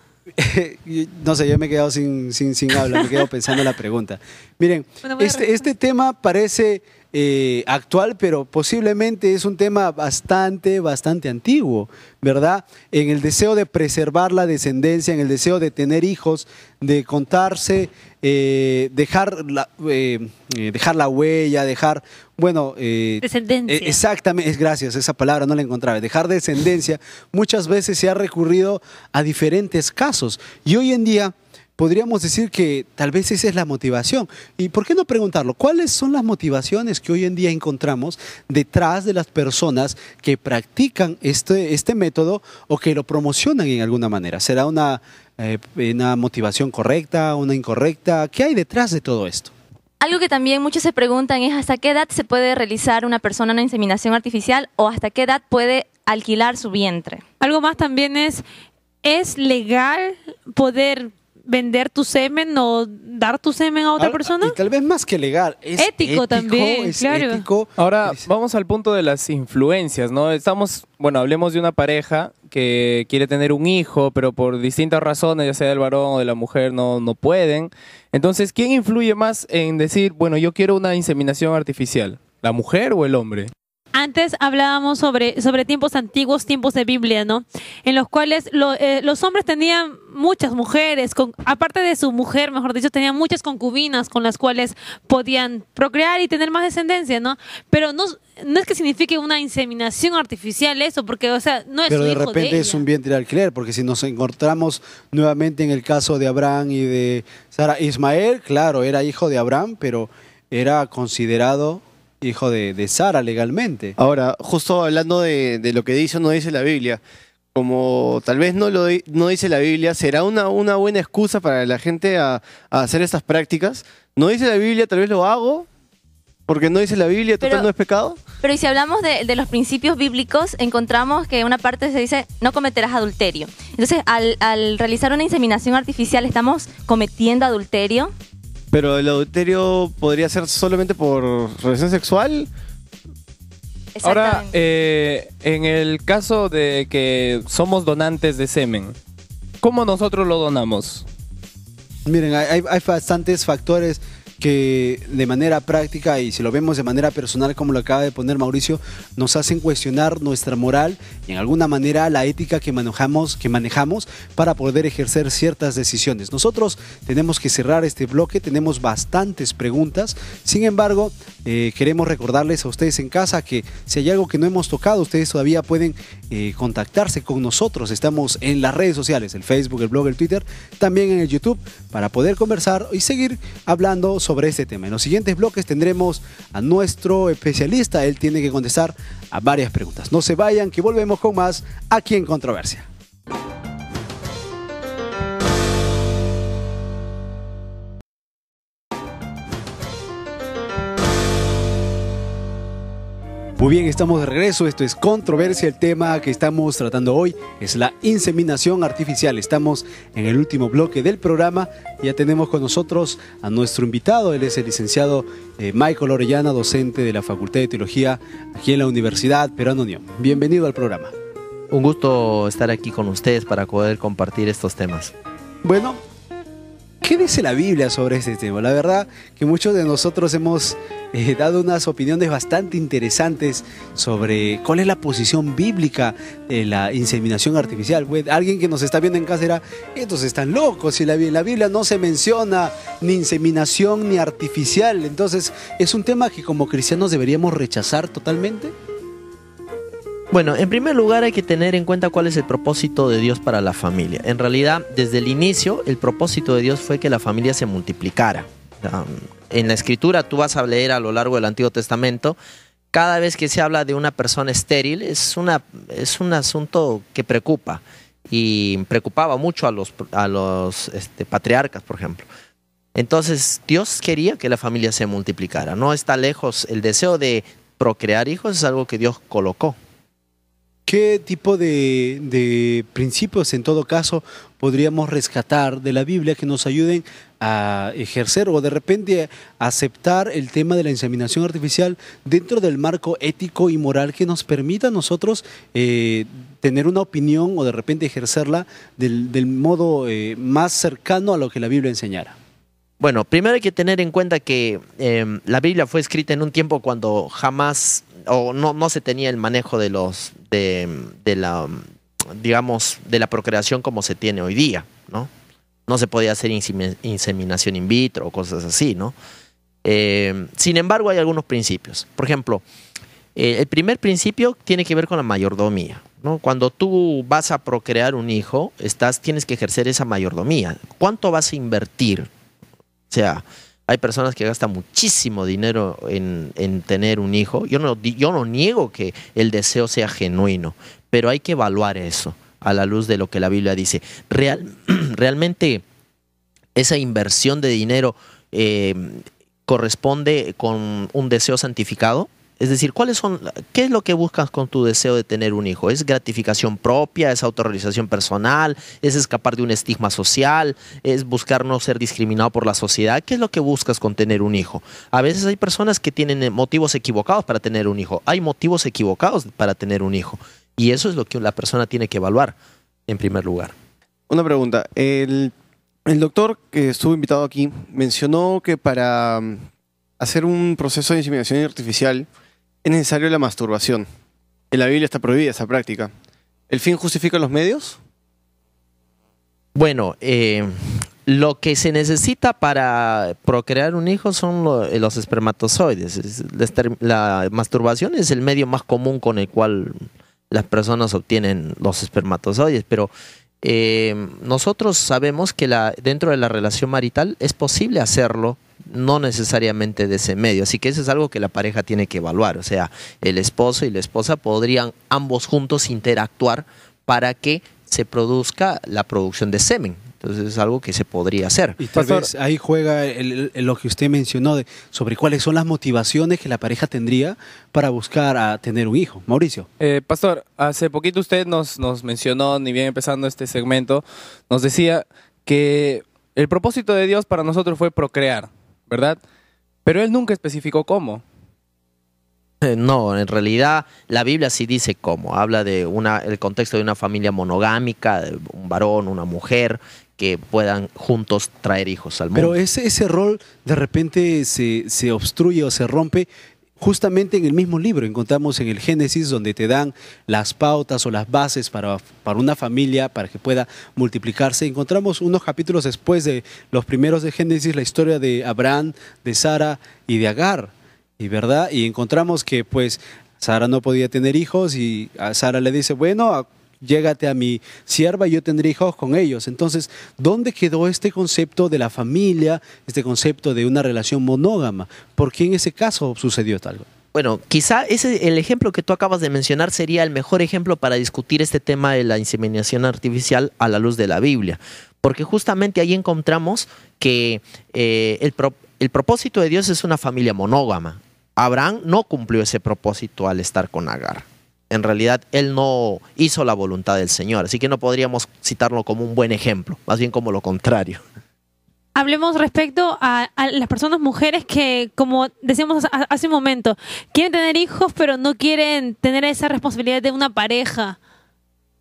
No sé, yo me he quedado sin habla, me he quedado pensando en la pregunta. Miren, este tema parece actual, pero posiblemente es un tema bastante antiguo, ¿verdad? En el deseo de preservar la descendencia, en el deseo de tener hijos, de contarse, dejar la huella, dejar, bueno... descendencia. Exactamente, gracias, esa palabra no la encontraba. Dejar descendencia, muchas veces se ha recurrido a diferentes casos. Y hoy en día podríamos decir que tal vez esa es la motivación. ¿Y por qué no preguntarlo? ¿Cuáles son las motivaciones que hoy en día encontramos detrás de las personas que practican este método o que lo promocionan en alguna manera? ¿Será una motivación correcta, una incorrecta? ¿Qué hay detrás de todo esto? Algo que también muchos se preguntan es hasta qué edad se puede realizar una persona una inseminación artificial o hasta qué edad puede alquilar su vientre. Algo más también ¿es legal poder vender tu semen o dar tu semen a otra persona? Y tal vez más que legal, es ético también, claro. Ético. Ahora, vamos al punto de las influencias, ¿no? Hablemos de una pareja que quiere tener un hijo, pero por distintas razones, ya sea del varón o de la mujer, no pueden. Entonces, ¿quién influye más en decir, bueno, yo quiero una inseminación artificial? ¿La mujer o el hombre? Antes hablábamos sobre tiempos antiguos, tiempos de Biblia, ¿no? En los cuales los hombres tenían muchas mujeres, aparte de su mujer, mejor dicho, tenían muchas concubinas con las cuales podían procrear y tener más descendencia, ¿no? Pero no es que signifique una inseminación artificial eso, porque, o sea, no es Pero su de hijo repente de es ella. un vientre de alquiler, porque si nos encontramos nuevamente en el caso de Abraham y de Sara, Ismael, claro, era hijo de Abraham, pero era considerado hijo de Sara legalmente. Ahora, justo hablando de lo que dice o no dice la Biblia, como tal vez no dice la Biblia, ¿será una buena excusa para la gente a hacer estas prácticas? ¿No dice la Biblia, tal vez lo hago? Porque no dice la Biblia, total no es pecado. Pero y si hablamos de los principios bíblicos, encontramos que una parte se dice no cometerás adulterio. Entonces, al realizar una inseminación artificial, ¿estamos cometiendo adulterio? Pero el adulterio podría ser solamente por relación sexual. Ahora, en el caso de que somos donantes de semen, ¿cómo nosotros lo donamos? Miren, hay bastantes factores que de manera práctica y si lo vemos de manera personal como lo acaba de poner Mauricio, nos hacen cuestionar nuestra moral y en alguna manera la ética que manejamos para poder ejercer ciertas decisiones. Nosotros tenemos que cerrar este bloque, tenemos bastantes preguntas, sin embargo queremos recordarles a ustedes en casa que si hay algo que no hemos tocado, ustedes todavía pueden contactarse con nosotros. Estamos en las redes sociales, el Facebook, el blog, el Twitter, también en el YouTube para poder conversar y seguir hablando sobre este tema. En los siguientes bloques tendremos a nuestro especialista, él tiene que contestar a varias preguntas. No se vayan, que volvemos con más aquí en Controversia. Muy bien, estamos de regreso. Esto es Controversia. El tema que estamos tratando hoy es la inseminación artificial. Estamos en el último bloque del programa. Ya tenemos con nosotros a nuestro invitado. Él es el licenciado Michael Orellana, docente de la Facultad de Teología aquí en la Universidad Peruana Unión. Bienvenido al programa. Un gusto estar aquí con ustedes para poder compartir estos temas. Bueno, ¿qué dice la Biblia sobre este tema? La verdad que muchos de nosotros hemos dado unas opiniones bastante interesantes sobre cuál es la posición bíblica de la inseminación artificial. Pues, alguien que nos está viendo en casa dirá, estos están locos, si la Biblia no se menciona ni inseminación ni artificial. Entonces, ¿es un tema que como cristianos deberíamos rechazar totalmente? Bueno, en primer lugar hay que tener en cuenta cuál es el propósito de Dios para la familia. En realidad, desde el inicio, el propósito de Dios fue que la familia se multiplicara. En la Escritura, tú vas a leer a lo largo del Antiguo Testamento, cada vez que se habla de una persona estéril, es un asunto que preocupa, y preocupaba mucho a los patriarcas, por ejemplo. Entonces, Dios quería que la familia se multiplicara. No está lejos, el deseo de procrear hijos es algo que Dios colocó. ¿Qué tipo de principios en todo caso podríamos rescatar de la Biblia que nos ayuden a ejercer o de repente a aceptar el tema de la inseminación artificial dentro del marco ético y moral que nos permita a nosotros tener una opinión o de repente ejercerla del modo más cercano a lo que la Biblia enseñara? Bueno, primero hay que tener en cuenta que la Biblia fue escrita en un tiempo cuando jamás o no se tenía el manejo de la procreación como se tiene hoy día, ¿no? No se podía hacer inseminación in vitro o cosas así, ¿no? Sin embargo, hay algunos principios. Por ejemplo, el primer principio tiene que ver con la mayordomía, ¿no? Cuando tú vas a procrear un hijo, tienes que ejercer esa mayordomía. ¿Cuánto vas a invertir? O sea, hay personas que gastan muchísimo dinero en tener un hijo. Yo no niego que el deseo sea genuino, pero hay que evaluar eso a la luz de lo que la Biblia dice. Realmente esa inversión de dinero corresponde con un deseo santificado. Es decir, ¿qué es lo que buscas con tu deseo de tener un hijo? ¿Es gratificación propia? ¿Es autorrealización personal? ¿Es escapar de un estigma social? ¿Es buscar no ser discriminado por la sociedad? ¿Qué es lo que buscas con tener un hijo? A veces hay personas que tienen motivos equivocados para tener un hijo. Hay motivos equivocados para tener un hijo. Y eso es lo que la persona tiene que evaluar en primer lugar. Una pregunta. El doctor que estuvo invitado aquí mencionó que para hacer un proceso de inseminación artificial es necesario la masturbación. En la Biblia está prohibida esa práctica. ¿El fin justifica los medios? Bueno, lo que se necesita para procrear un hijo son los espermatozoides. La masturbación es el medio más común con el cual las personas obtienen los espermatozoides, pero nosotros sabemos que dentro de la relación marital es posible hacerlo, no necesariamente de ese medio, así que eso es algo que la pareja tiene que evaluar. O sea, el esposo y la esposa podrían ambos juntos interactuar para que se produzca la producción de semen. Entonces es algo que se podría hacer. Y tal vez ahí juega lo que usted mencionó sobre cuáles son las motivaciones que la pareja tendría para buscar a tener un hijo. Mauricio. Pastor, hace poquito usted nos mencionó, ni bien empezando este segmento, nos decía que el propósito de Dios para nosotros fue procrear, ¿verdad? Pero Él nunca especificó cómo. No, en realidad la Biblia sí dice cómo. Habla de el contexto de una familia monogámica, de un varón, una mujer, que puedan juntos traer hijos al mundo. Pero ese rol de repente se obstruye o se rompe justamente en el mismo libro. Encontramos en el Génesis donde te dan las pautas o las bases para una familia, para que pueda multiplicarse. Encontramos unos capítulos después de los primeros de Génesis la historia de Abraham, de Sara y de Agar. Y encontramos que pues Sara no podía tener hijos y a Sara le dice, bueno, llégate a mi sierva y yo tendré hijos con ellos. Entonces, ¿dónde quedó este concepto de la familia, este concepto de una relación monógama? ¿Por qué en ese caso sucedió tal? Bueno, quizá el ejemplo que tú acabas de mencionar sería el mejor ejemplo para discutir este tema de la inseminación artificial a la luz de la Biblia. Porque justamente ahí encontramos que el propósito de Dios es una familia monógama. Abraham no cumplió ese propósito al estar con Agar. En realidad, él no hizo la voluntad del Señor, así que no podríamos citarlo como un buen ejemplo, más bien como lo contrario. Hablemos respecto a las personas mujeres que, como decíamos hace un momento, quieren tener hijos, pero no quieren tener esa responsabilidad de una pareja.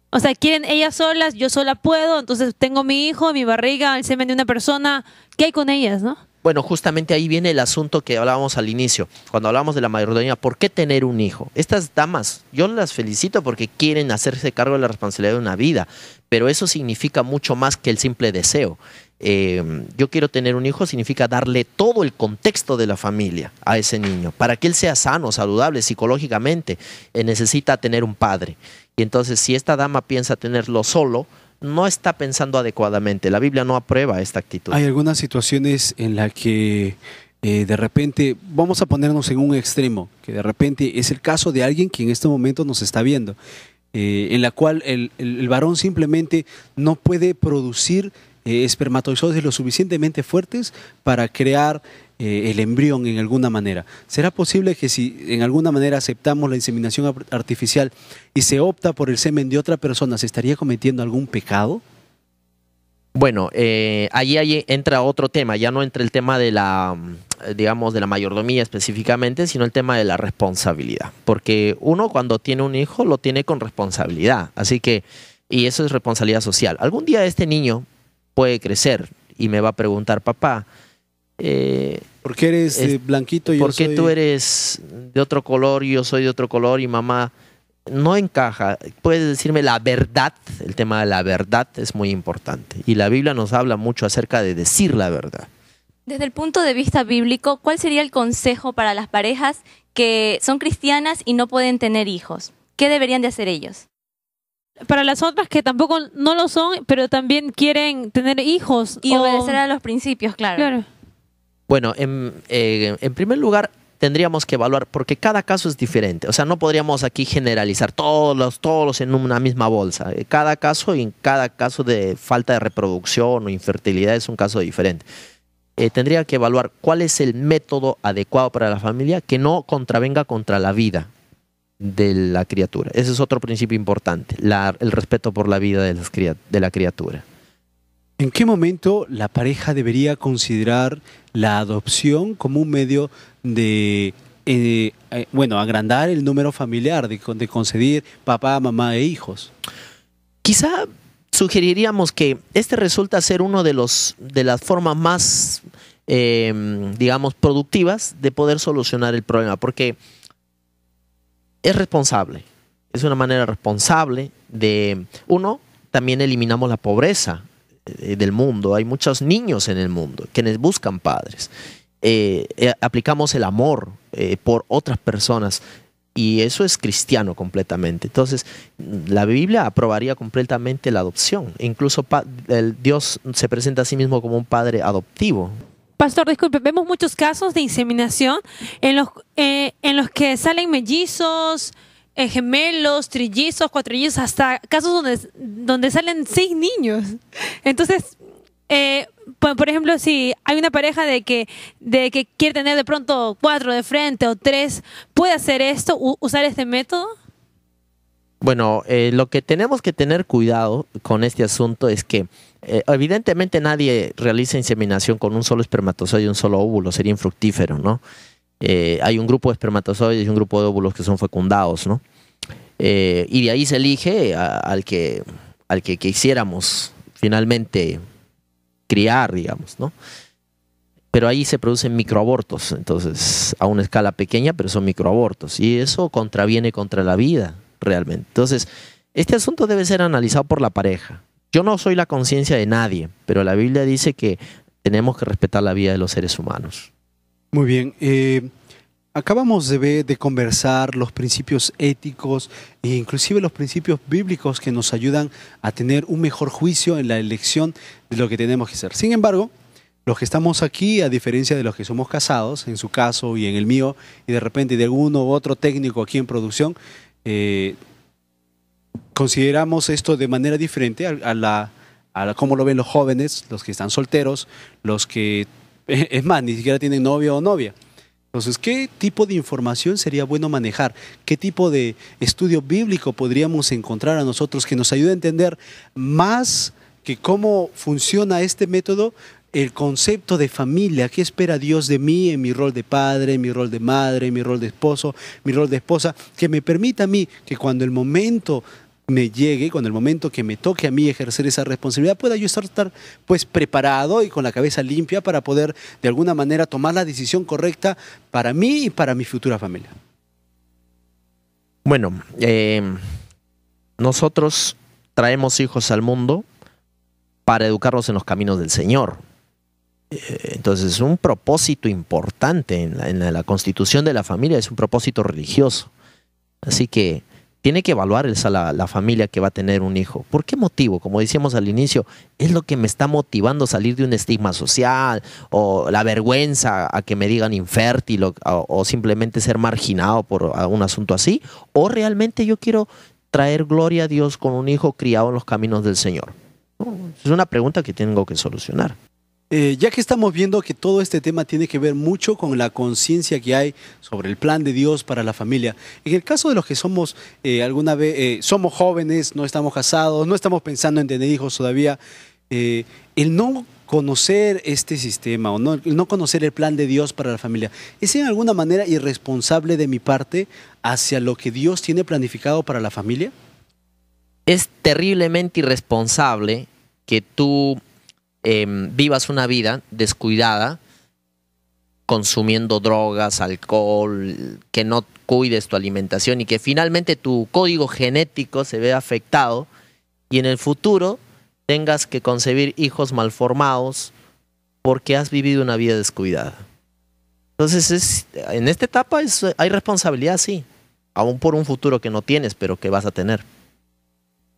O sea, quieren ellas solas, yo sola puedo, entonces tengo mi hijo, mi barriga, el semen de una persona. ¿Qué hay con ellas, no? Bueno, justamente ahí viene el asunto que hablábamos al inicio, cuando hablamos de la mayordomía. ¿Por qué tener un hijo? Estas damas, yo las felicito porque quieren hacerse cargo de la responsabilidad de una vida, pero eso significa mucho más que el simple deseo. Yo quiero tener un hijo significa darle todo el contexto de la familia a ese niño. Para que él sea sano, saludable, psicológicamente, necesita tener un padre. Y entonces, si esta dama piensa tenerlo solo, no está pensando adecuadamente. La Biblia no aprueba esta actitud. Hay algunas situaciones en las que de repente, vamos a ponernos en un extremo, que de repente es el caso de alguien que en este momento nos está viendo, en la cual el varón simplemente no puede producir espermatozoides lo suficientemente fuertes para crear el embrión en alguna manera. ¿Será posible que si en alguna manera aceptamos la inseminación artificial y se opta por el semen de otra persona, se estaría cometiendo algún pecado? Bueno, ahí entra otro tema, ya no entra el tema de la, digamos, de la mayordomía específicamente, sino el tema de la responsabilidad. Porque uno cuando tiene un hijo lo tiene con responsabilidad, así que, y eso es responsabilidad social. Algún día este niño puede crecer y me va a preguntar, papá, ¿por qué eres blanquito y yo ¿por qué soy... tú eres de otro color y yo soy de otro color y mamá no encaja? Puedes decirme la verdad. El tema de la verdad es muy importante y la Biblia nos habla mucho acerca de decir la verdad. Desde el punto de vista bíblico, ¿cuál sería el consejo para las parejas que son cristianas y no pueden tener hijos? ¿Qué deberían de hacer ellos? Para las otras que tampoco no lo son, pero también quieren tener hijos. Y obedecer a los principios, claro. Bueno, en primer lugar, tendríamos que evaluar, porque cada caso es diferente. O sea, no podríamos aquí generalizar todos en una misma bolsa. Cada caso y en cada caso de falta de reproducción o infertilidad es un caso diferente. Tendría que evaluar cuál es el método adecuado para la familia que no contravenga contra la vida de la criatura. Ese es otro principio importante, el respeto por la vida de la criatura. ¿En qué momento la pareja debería considerar la adopción como un medio de, agrandar el número familiar, de conceder papá, mamá e hijos? Quizá sugeriríamos que este resulta ser uno de las formas más, digamos, productivas de poder solucionar el problema, porque es responsable, es una manera responsable de, también eliminamos la pobreza del mundo. Hay muchos niños en el mundo quienes buscan padres. Aplicamos el amor por otras personas y eso es cristiano completamente. Entonces, la Biblia aprobaría completamente la adopción. Incluso Dios se presenta a sí mismo como un padre adoptivo. Pastor, disculpe, vemos muchos casos de inseminación en los que salen mellizos, gemelos, trillizos, cuatrillizos, hasta casos donde salen 6 niños. Entonces, por ejemplo, si hay una pareja de que quiere tener de pronto 4 de frente o 3, ¿puede hacer esto, usar este método? Bueno, lo que tenemos que tener cuidado con este asunto es que evidentemente nadie realiza inseminación con un solo espermatozoide y un solo óvulo, sería infructífero, ¿no? Hay un grupo de espermatozoides y un grupo de óvulos que son fecundados, ¿no? Y de ahí se elige al que quisiéramos finalmente criar, digamos, ¿no? Pero ahí se producen microabortos, entonces a una escala pequeña, pero son microabortos y eso contraviene contra la vida realmente. Entonces, este asunto debe ser analizado por la pareja. Yo no soy la conciencia de nadie, pero la Biblia dice que tenemos que respetar la vida de los seres humanos. Muy bien. Acabamos de conversar los principios éticos e inclusive los principios bíblicos que nos ayudan a tener un mejor juicio en la elección de lo que tenemos que hacer. Sin embargo, los que estamos aquí, a diferencia de los que somos casados, en su caso y en el mío, y de repente de alguno u otro técnico aquí en producción, consideramos esto de manera diferente a cómo lo ven los jóvenes, los que están solteros, los que, es más, ni siquiera tienen novio o novia. Entonces, ¿qué tipo de información sería bueno manejar? ¿Qué tipo de estudio bíblico podríamos encontrar a nosotros que nos ayude a entender más que cómo funciona este método, el concepto de familia? ¿Qué espera Dios de mí en mi rol de padre, en mi rol de madre, en mi rol de esposo, mi rol de esposa? Que me permita a mí que cuando el momento me llegue, cuando el momento que me toque a mí ejercer esa responsabilidad, pueda yo estar pues preparado y con la cabeza limpia para poder de alguna manera tomar la decisión correcta para mí y para mi futura familia. Bueno, nosotros traemos hijos al mundo para educarlos en los caminos del Señor. Entonces, un propósito importante en la constitución de la familia es un propósito religioso. Así que tiene que evaluar la familia que va a tener un hijo. ¿Por qué motivo? Como decíamos al inicio, es lo que me está motivando a salir de un estigma social o la vergüenza a que me digan infértil o simplemente ser marginado por un asunto así. ¿O realmente yo quiero traer gloria a Dios con un hijo criado en los caminos del Señor? Es una pregunta que tengo que solucionar. Ya que estamos viendo que todo este tema tiene que ver mucho con la conciencia que hay sobre el plan de Dios para la familia. En el caso de los que somos alguna vez, somos jóvenes, no estamos casados, no estamos pensando en tener hijos todavía, el no conocer este sistema o no, el no conocer el plan de Dios para la familia, ¿es en alguna manera irresponsable de mi parte hacia lo que Dios tiene planificado para la familia? Es terriblemente irresponsable que tú vivas una vida descuidada, consumiendo drogas, alcohol, que no cuides tu alimentación y que finalmente tu código genético se vea afectado y en el futuro tengas que concebir hijos malformados porque has vivido una vida descuidada. Entonces, en esta etapa hay responsabilidad, sí, aún por un futuro que no tienes, pero que vas a tener.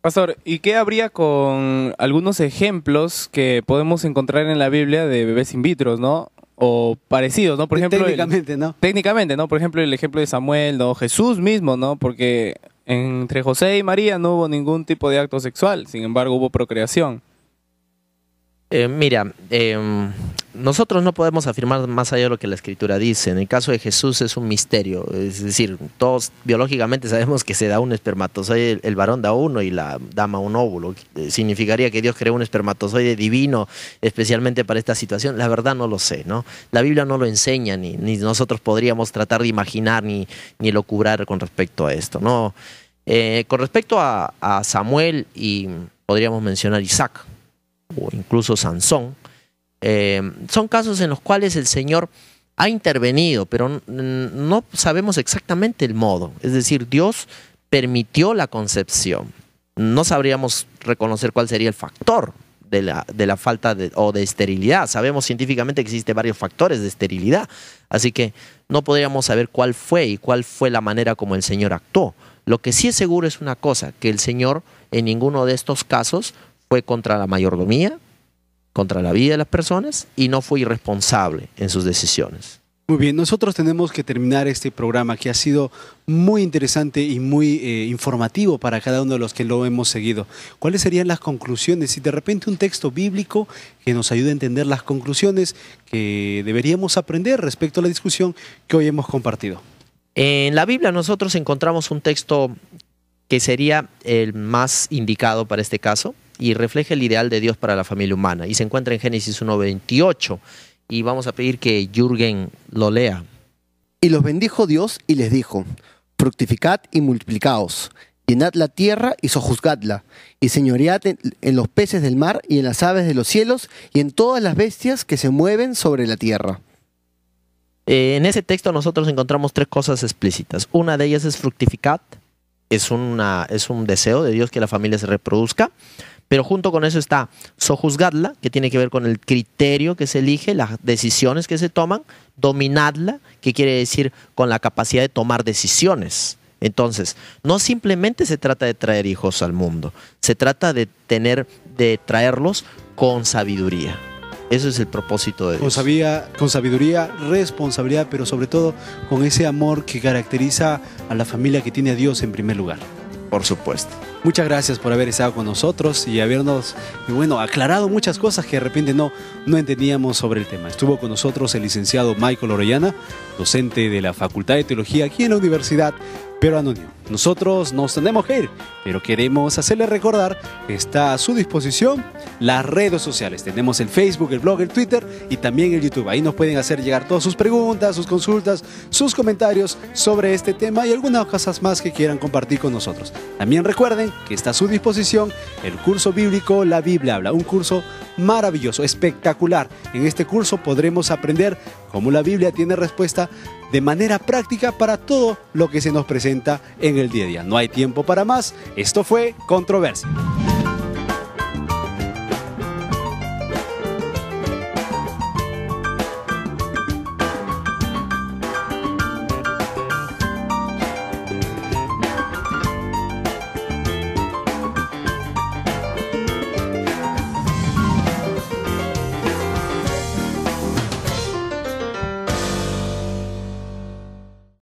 Pastor, ¿y qué habría con algunos ejemplos que podemos encontrar en la Biblia de bebés in vitro, ¿no? O parecidos, ¿no? Por ejemplo, técnicamente, ¿no? Técnicamente, ¿no? Por ejemplo, el ejemplo de Samuel, ¿no? Jesús mismo, ¿no? Porque entre José y María no hubo ningún tipo de acto sexual, sin embargo hubo procreación. Mira, nosotros no podemos afirmar más allá de lo que la Escritura dice. En el caso de Jesús es un misterio. Es decir, todos biológicamente sabemos que se da un espermatozoide, el varón da uno y la dama un óvulo. ¿Significaría que Dios creó un espermatozoide divino especialmente para esta situación? La verdad no lo sé, ¿no? La Biblia no lo enseña, ni nosotros podríamos tratar de imaginar ni elucubrar con respecto a esto, ¿no? Con respecto a Samuel, y podríamos mencionar Isaac o incluso Sansón, son casos en los cuales el Señor ha intervenido, pero no sabemos exactamente el modo. Es decir, Dios permitió la concepción. No sabríamos reconocer cuál sería el factor de la falta de esterilidad. Sabemos científicamente que existen varios factores de esterilidad, así que no podríamos saber cuál fue la manera como el Señor actuó. Lo que sí es seguro es una cosa, que el Señor en ninguno de estos casos fue contra la mayordomía, contra la vida de las personas, y no fue irresponsable en sus decisiones. Muy bien, nosotros tenemos que terminar este programa que ha sido muy interesante y muy informativo para cada uno de los que lo hemos seguido. ¿Cuáles serían las conclusiones? Y de repente un texto bíblico que nos ayude a entender las conclusiones que deberíamos aprender respecto a la discusión que hoy hemos compartido. En la Biblia nosotros encontramos un texto que sería el más indicado para este caso y refleja el ideal de Dios para la familia humana. Y se encuentra en Génesis 1:28. Y vamos a pedir que Jürgen lo lea. Y los bendijo Dios y les dijo: fructificad y multiplicaos, llenad la tierra y sojuzgadla, y señoread en los peces del mar y en las aves de los cielos y en todas las bestias que se mueven sobre la tierra. En ese texto nosotros encontramos tres cosas explícitas. Una de ellas es fructificad. Es un deseo de Dios que la familia se reproduzca. Pero junto con eso está sojuzgadla, que tiene que ver con el criterio que se elige, las decisiones que se toman. Dominadla, que quiere decir con la capacidad de tomar decisiones. Entonces, no simplemente se trata de traer hijos al mundo, se trata de traerlos con sabiduría. Eso es el propósito de Dios. Con sabiduría, responsabilidad, pero sobre todo con ese amor que caracteriza a la familia que tiene a Dios en primer lugar. Por supuesto. Muchas gracias por haber estado con nosotros y habernos aclarado muchas cosas que de repente no entendíamos sobre el tema. Estuvo con nosotros el licenciado Michael Orellana, docente de la Facultad de Teología aquí en la Universidad Peruano Unión. Nosotros nos tenemos que ir, pero queremos hacerle recordar que está a su disposición las redes sociales. Tenemos el Facebook, el blog, el Twitter y también el YouTube. Ahí nos pueden hacer llegar todas sus preguntas, sus consultas, sus comentarios sobre este tema y algunas cosas más que quieran compartir con nosotros. También recuerden que está a su disposición el curso bíblico La Biblia Habla, un curso maravilloso, espectacular. En este curso podremos aprender cómo la Biblia tiene respuesta de manera práctica para todo lo que se nos presenta en el día a día. No hay tiempo para más. Esto fue Controversia.